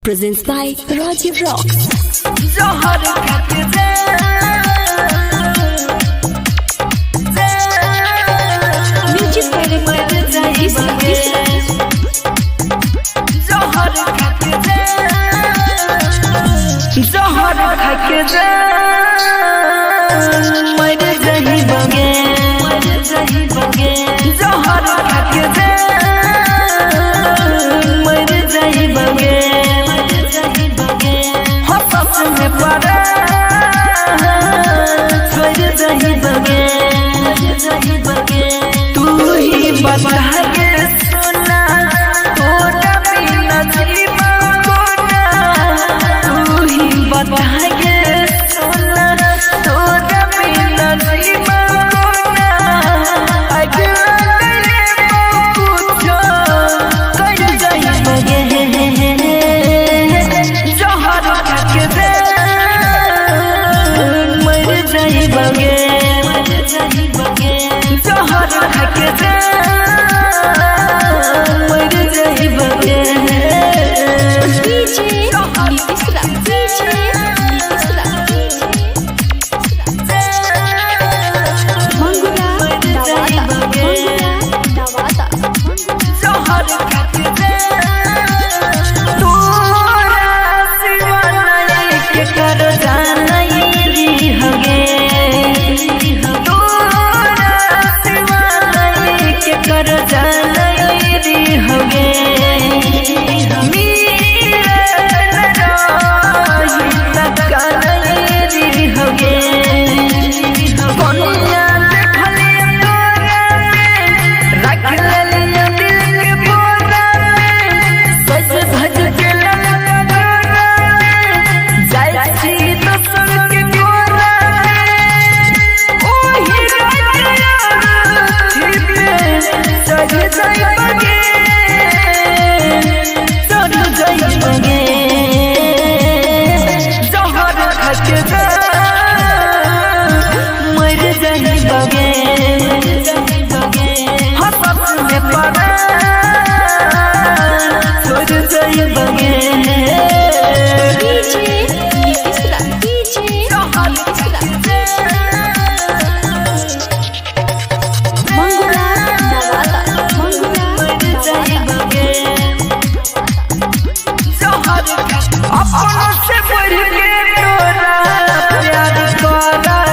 Presents by Rajiv Rocks. Music तू ही बता के सुना तोरा बिना जीवन कोना तू ही बता के सुना तोरा बिना जीवन कोना अगला तेरे पूछो कर जाई बगे जहर खाके दे मर जाई बगे जहर खाके दे मर जाई बगे मर जाई बगे